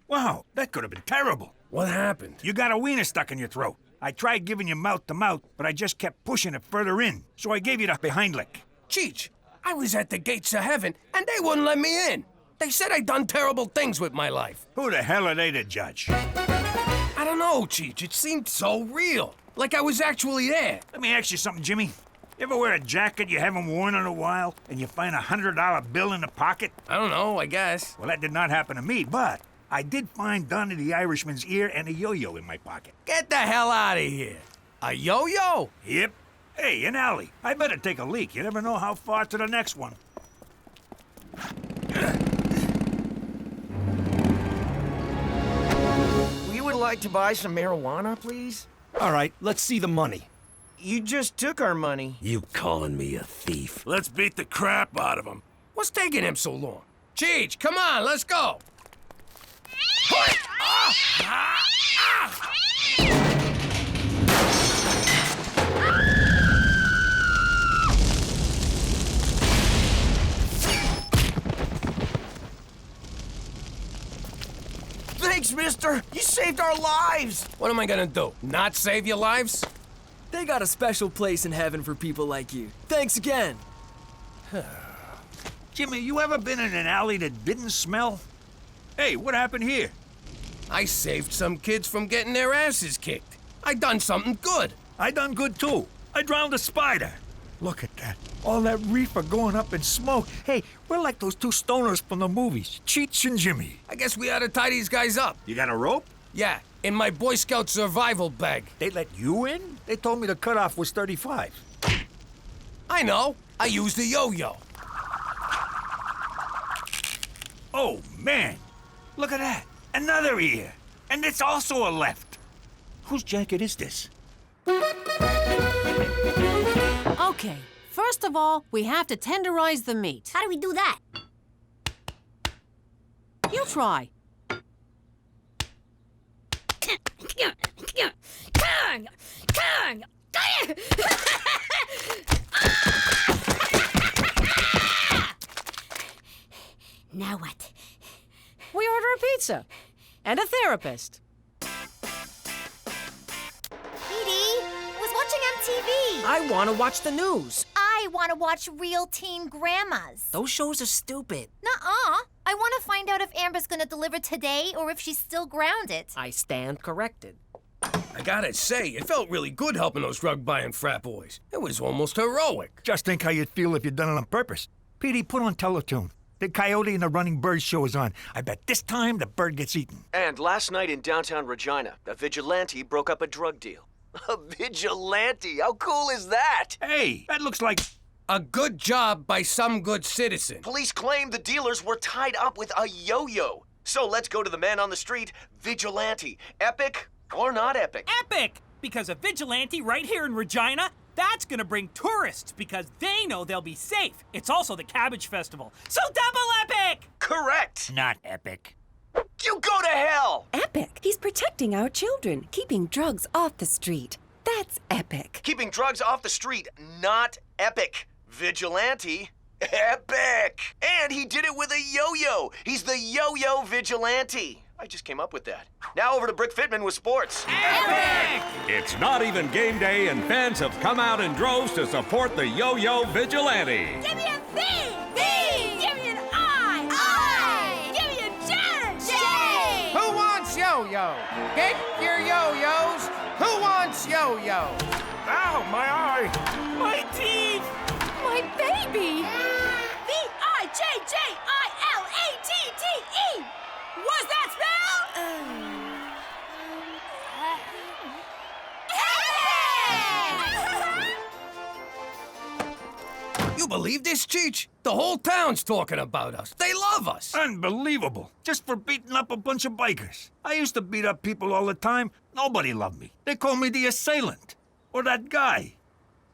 Wow, that could have been terrible. What happened? You got a wiener stuck in your throat. I tried giving you mouth to mouth, but I just kept pushing it further in. So I gave you the behind lick. Cheech, I was at the gates of heaven, and they wouldn't let me in. They said I'd done terrible things with my life. Who the hell are they to judge? I don't know, Cheech. It seemed so real. Like I was actually there. Let me ask you something, Jimmy. You ever wear a jacket you haven't worn in a while, and you find a $100 bill in the pocket? I don't know, I guess. Well, that did not happen to me, but I did find Donnie the Irishman's ear and a yo-yo in my pocket. Get the hell out of here. A yo-yo? Yep. Hey, an alley. I better take a leak. You never know how far to the next one. We would like to buy some marijuana, please. All right, let's see the money. You just took our money. You calling me a thief? Let's beat the crap out of him. What's taking him so long? Cheech, come on, let's go. Thanks, mister. You saved our lives. What am I gonna do? Not save your lives? They got a special place in heaven for people like you. Thanks again. Jimmy, you ever been in an alley that didn't smell? Hey, what happened here? I saved some kids from getting their asses kicked. I done something good. I done good too. I drowned a spider. Look at that. All that reefer going up in smoke. Hey, we're like those two stoners from the movies, Cheech and Jimmy. I guess we ought to tie these guys up. You got a rope? Yeah, in my Boy Scout survival bag. They let you in? They told me the cutoff was 35. I know. I used a yo-yo. Oh, man. Look at that. Another ear. And it's also a left. Whose jacket is this? Okay, first of all, we have to tenderize the meat. How do we do that? You try. Now what? We order a pizza and a therapist. TV. I want to watch the news. I want to watch Real Teen Grandmas. Those shows are stupid. Nuh-uh. I want to find out if Amber's going to deliver today or if she's still grounded. I stand corrected. I gotta say, it felt really good helping those drug-buying frat boys. It was almost heroic. Just think how you'd feel if you'd done it on purpose. Petey, put on Teletoon. The Coyote and the Running Bird show is on. I bet this time the bird gets eaten. And last night in downtown Regina, a vigilante broke up a drug deal. A vigilante? How cool is that? Hey, that looks like... A good job by some good citizen. Police claim the dealers were tied up with a yo-yo. So let's go to the man on the street, vigilante. Epic or not epic? Epic! Because a vigilante right here in Regina, that's gonna bring tourists because they know they'll be safe. It's also the Cabbage Festival, so double epic! Correct! Not epic. You go to hell! Epic. He's protecting our children, keeping drugs off the street. That's epic. Keeping drugs off the street, not epic. Vigilante, epic! And he did it with a yo-yo. He's the yo-yo vigilante. I just came up with that. Now over to Brick Fitman with sports. Epic! It's not even game day, and fans have come out in droves to support the yo-yo vigilante. Give me a V! V! Give me an I! I! Give me a J! J! Who wants yo-yo? Get your yo-yos. Who wants yo-yo? Ow, my eye! My teeth! My baby! V-I-J-J-I-L-A-T-T-E! What's that spell? You believe this, Cheech? The whole town's talking about us. They love us. Unbelievable. Just for beating up a bunch of bikers. I used to beat up people all the time. Nobody loved me. They called me the assailant. Or that guy.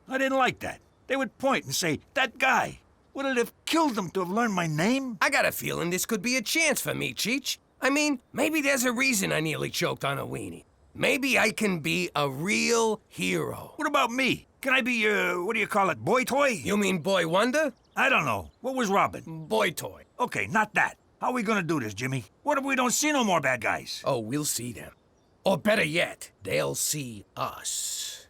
I didn't like that. They would point and say, that guy. Would it have killed them to have learned my name? I got a feeling this could be a chance for me, Cheech. I mean, maybe there's a reason I nearly choked on a weenie. Maybe I can be a real hero. What about me? Can I be, what do you call it, boy toy? You mean Boy Wonder? I don't know. What was Robin? Boy toy. Okay, not that. How are we gonna do this, Jimmy? What if we don't see no more bad guys? Oh, we'll see them. Or better yet, they'll see us.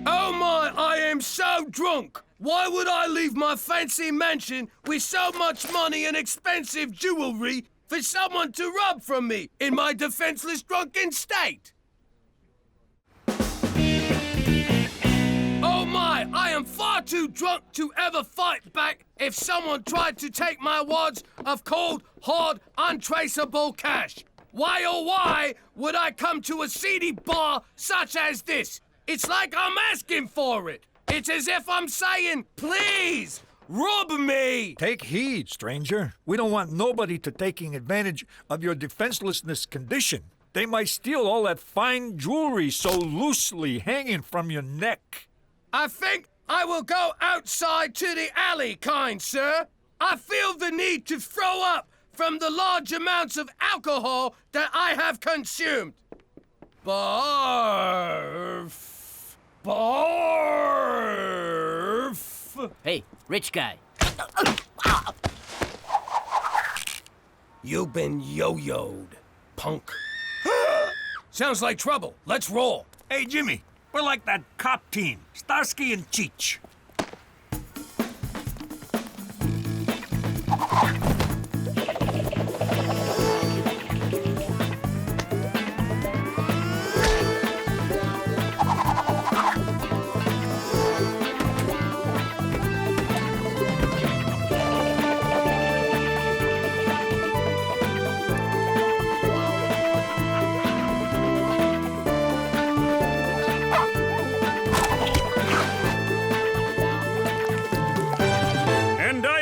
Oh my, I am so drunk! Why would I leave my fancy mansion with so much money and expensive jewelry for someone to rob from me in my defenseless drunken state? Oh my, I am far too drunk to ever fight back if someone tried to take my wads of cold, hard, untraceable cash. Why oh why would I come to a seedy bar such as this? It's like I'm asking for it. It's as if I'm saying, please, rob me. Take heed, stranger. We don't want nobody to taking advantage of your defenselessness condition. They might steal all that fine jewelry so loosely hanging from your neck. I think I will go outside to the alley, kind sir. I feel the need to throw up from the large amounts of alcohol that I have consumed. Barf. Barf. Hey, rich guy. You've been yo-yoed, punk. Sounds like trouble. Let's roll. Hey, Jimmy, we're like that cop team, Starsky and Cheech.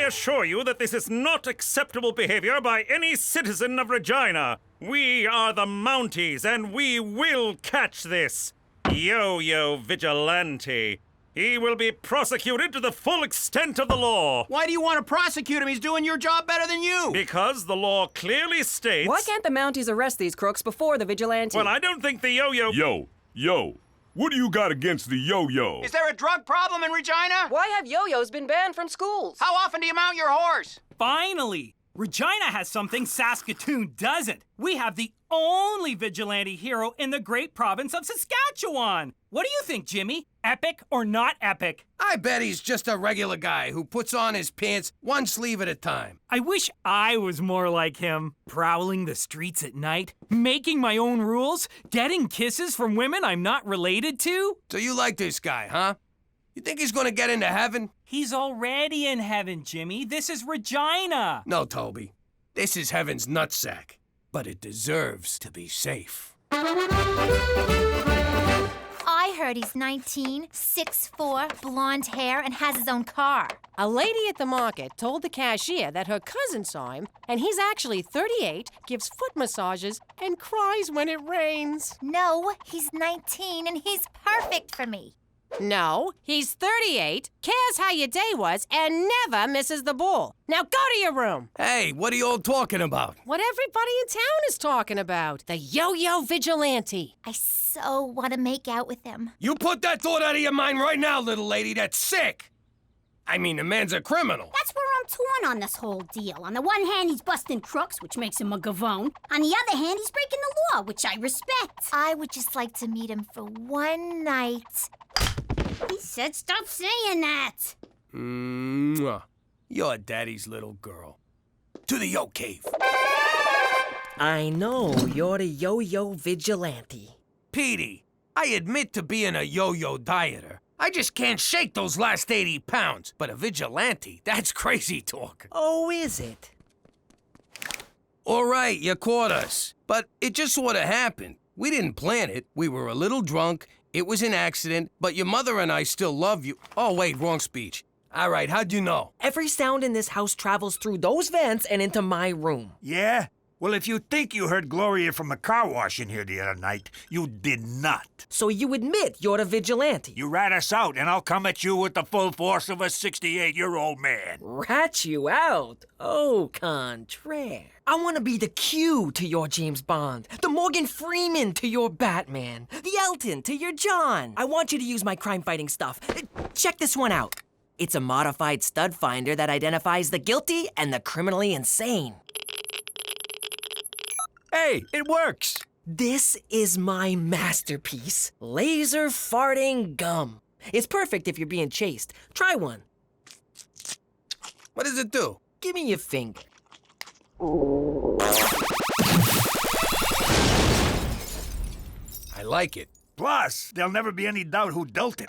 Assure you that this is not acceptable behavior by any citizen of Regina. We are the Mounties, and we will catch this yo-yo vigilante. He will be prosecuted to the full extent of the law. Why do you want to prosecute him? He's doing your job better than you. Because the law clearly states... Why can't the Mounties arrest these crooks before the vigilante? Well, I don't think the yo-yo... Yo, what do you got against the yo-yo? Is there a drug problem in Regina? Why have yo-yos been banned from schools? How often do you mount your horse? Finally! Regina has something Saskatoon doesn't. We have the only vigilante hero in the great province of Saskatchewan. What do you think, Jimmy? Epic or not epic? I bet he's just a regular guy who puts on his pants one sleeve at a time. I wish I was more like him. Prowling the streets at night, making my own rules, getting kisses from women I'm not related to. So you like this guy, huh? You think he's gonna get into heaven? He's already in heaven, Jimmy. This is Regina. No, Toby. This is heaven's nutsack. But it deserves to be safe. I heard he's 19, 6'4", blonde hair, and has his own car. A lady at the market told the cashier that her cousin saw him, and he's actually 38, gives foot massages, and cries when it rains. No, he's 19, and he's perfect for me. No, he's 38, cares how your day was, and never misses the ball. Now go to your room. Hey, what are you all talking about? What everybody in town is talking about. The yo-yo vigilante. I so want to make out with him. You put that thought out of your mind right now, little lady. That's sick. I mean, the man's a criminal. That's where I'm torn on this whole deal. On the one hand, he's busting crooks, which makes him a gavone. On the other hand, he's breaking the law, which I respect. I would just like to meet him for one night. He said stop saying that. Mwah. You're daddy's little girl. To the yo cave. I know, you're the yo-yo vigilante. Petey, I admit to being a yo-yo dieter. I just can't shake those last 80 pounds. But a vigilante, that's crazy talk. Oh, is it? All right, you caught us. But it just sort of happened. We didn't plan it. We were a little drunk. It was an accident, but your mother and I still love you. Oh, wait, wrong speech. All right, how'd you know? Every sound in this house travels through those vents and into my room. Yeah? Well, if you think you heard Gloria from the car wash in here the other night, you did not. So you admit you're the vigilante? You rat us out, and I'll come at you with the full force of a 68-year-old man. Rat you out? Au contraire. I want to be the Q to your James Bond, the Morgan Freeman to your Batman, the Elton to your John. I want you to use my crime-fighting stuff. Check this one out. It's a modified stud finder that identifies the guilty and the criminally insane. Hey, it works. This is my masterpiece, laser farting gum. It's perfect if you're being chased. Try one. What does it do? Give me your finger. I like it. Plus, there'll never be any doubt who dealt it.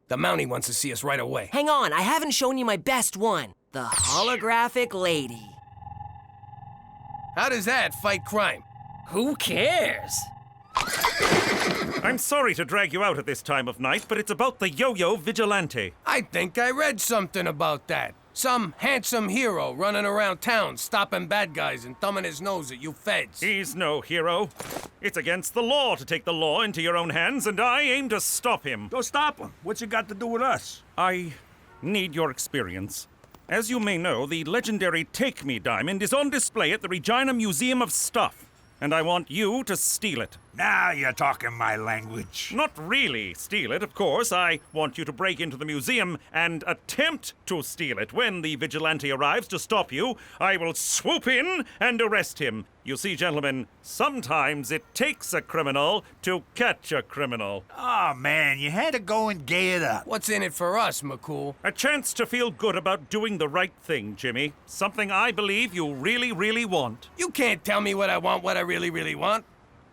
The Mountie wants to see us right away. Hang on, I haven't shown you my best one. The holographic lady. How does that fight crime? Who cares? I'm sorry to drag you out at this time of night, but it's about the yo-yo vigilante. I think I read something about that. Some handsome hero running around town stopping bad guys and thumbing his nose at you feds. He's no hero. It's against the law to take the law into your own hands, and I aim to stop him. Go stop him. What's it got to do with us? I need your experience. As you may know, the legendary Take Me diamond is on display at the Regina Museum of Stuff, and I want you to steal it. Now you're talking my language. Not really steal it, of course. I want you to break into the museum and attempt to steal it. When the vigilante arrives to stop you, I will swoop in and arrest him. You see, gentlemen, sometimes it takes a criminal to catch a criminal. Oh, man, you had to go and gay it up. What's in it for us, McCool? A chance to feel good about doing the right thing, Jimmy. Something I believe you really, really want. You can't tell me what I want, what I really, really want.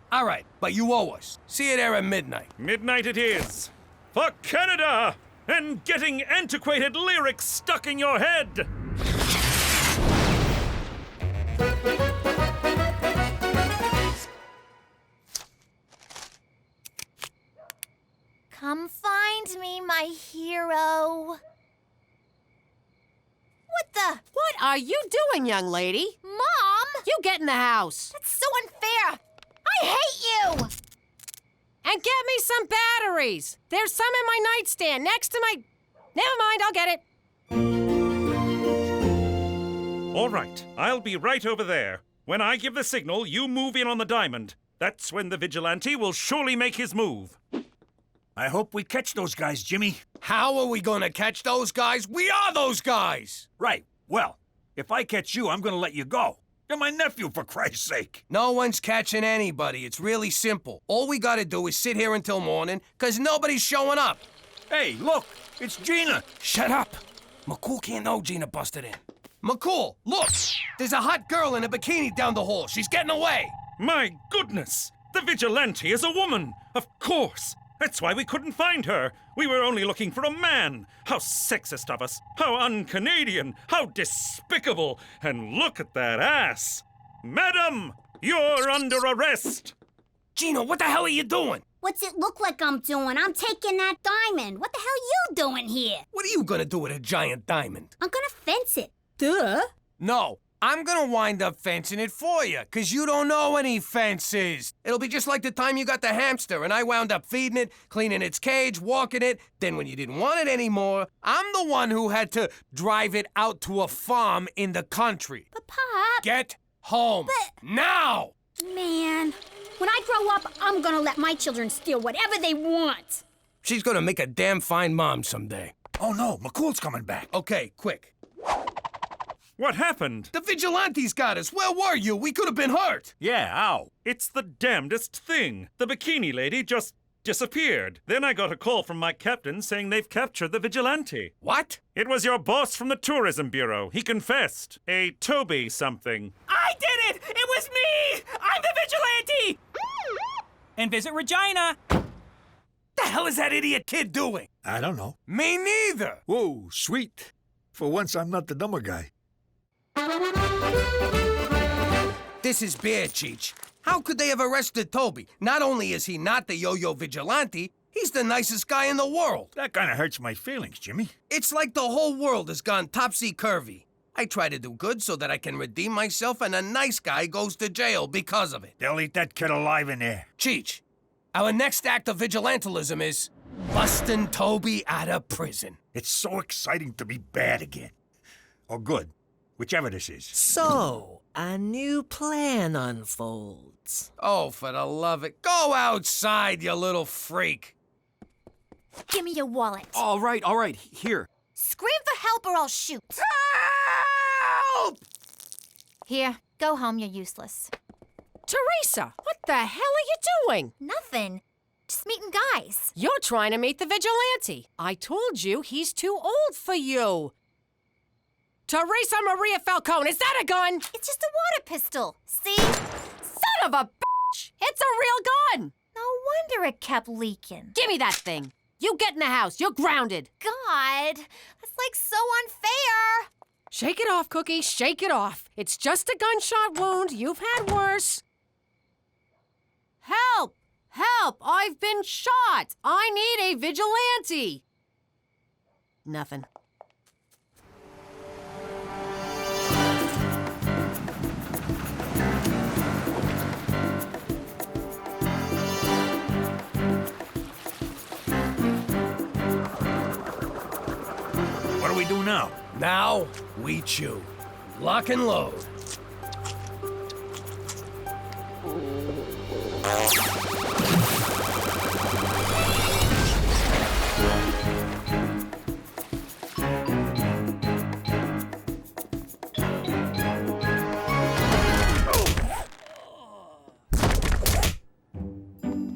All right, but you owe us. See you there at midnight. Midnight it is. For Canada! And getting antiquated lyrics stuck in your head! Come find me, my hero. What the? What are you doing, young lady? Mom! You get in the house. That's so unfair. I hate you! And get me some batteries. There's some in my nightstand next to my... Never mind, I'll get it. All right, I'll be right over there. When I give the signal, you move in on the diamond. That's when the vigilante will surely make his move. I hope we catch those guys, Jimmy. How are we gonna catch those guys? We are those guys! Right. Well, if I catch you, I'm gonna let you go. You're my nephew, for Christ's sake. No one's catching anybody. It's really simple. All we gotta do is sit here until morning, 'cause nobody's showing up. Hey, look, it's Gina. Shut up. McCool can't know Gina busted in. McCool, look! There's a hot girl in a bikini down the hall. She's getting away. My goodness! The vigilante is a woman! Of course! That's why we couldn't find her. We were only looking for a man. How sexist of us. How un-Canadian. How despicable. And look at that ass. Madam, you're under arrest. Gina, what the hell are you doing? What's it look like I'm doing? I'm taking that diamond. What the hell you doing here? What are you gonna do with a giant diamond? I'm gonna fence it. Duh. No, I'm gonna wind up fencing it for you, 'cause you don't know any fences. It'll be just like the time you got the hamster and I wound up feeding it, cleaning its cage, walking it. Then when you didn't want it anymore, I'm the one who had to drive it out to a farm in the country. But Pop... Get home. Now! Man, when I grow up, I'm gonna let my children steal whatever they want. She's gonna make a damn fine mom someday. Oh no, McCool's coming back. Okay, quick. What happened? The vigilantes got us. Where were you? We could have been hurt. Yeah, ow. It's the damnedest thing. The bikini lady just disappeared. Then I got a call from my captain saying they've captured the vigilante. What? It was your boss from the tourism bureau. He confessed. A Toby something. I did it! It was me! I'm the vigilante! And visit Regina. The hell is that idiot kid doing? I don't know. Me neither. Whoa, sweet. For once, I'm not the dumber guy. This is bad, Cheech. How could they have arrested Toby? Not only is he not the yo-yo vigilante, he's the nicest guy in the world. That kind of hurts my feelings, Jimmy. It's like the whole world has gone topsy-turvy. I try to do good so that I can redeem myself, and a nice guy goes to jail because of it. They'll eat that kid alive in there. Cheech, our next act of vigilantism is busting Toby out of prison. It's so exciting to be bad again. Or good, whichever this is. So, a new plan unfolds. Oh, for the love of it. Go outside, you little freak. Give me your wallet. All right, here. Scream for help or I'll shoot. Help! Here, go home, you're useless. Teresa, what the hell are you doing? Nothing. Just meeting guys. You're trying to meet the vigilante. I told you he's too old for you. Teresa Maria Falcone, is that a gun? It's just a water pistol. See? Son of a bitch! It's a real gun! No wonder it kept leaking. Give me that thing. You get in the house. You're grounded. God, that's like so unfair. Shake it off, Cookie. Shake it off. It's just a gunshot wound. You've had worse. Help! Help! I've been shot! I need a vigilante! Nothing. What do we do now? Now, we chew. Lock and load.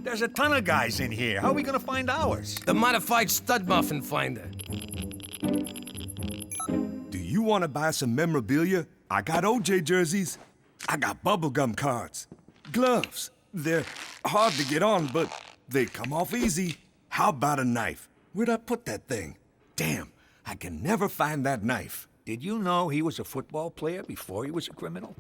There's a ton of guys in here. How are we gonna find ours? The modified stud muffin finder. Do you want to buy some memorabilia? I got OJ jerseys. I got bubblegum cards. Gloves. They're hard to get on, but they come off easy. How about a knife? Where'd I put that thing? Damn, I can never find that knife. Did you know he was a football player before he was a criminal?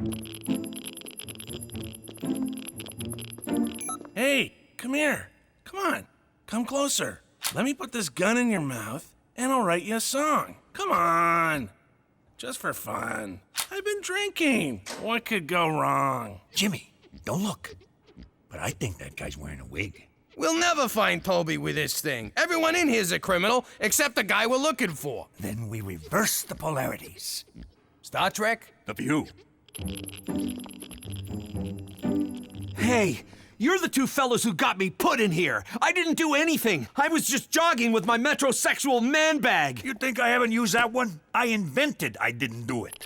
Hey, come here. Come on. Come closer. Let me put this gun in your mouth, and I'll write you a song. Come on. Just for fun. I've been drinking. What could go wrong? Jimmy, don't look. But I think that guy's wearing a wig. We'll never find Toby with this thing. Everyone in here's a criminal, except the guy we're looking for. Then we reverse the polarities. Star Trek? The View. Hey, you're the two fellas who got me put in here. I didn't do anything. I was just jogging with my metrosexual man bag. You think I haven't used that one? I invented I didn't do it.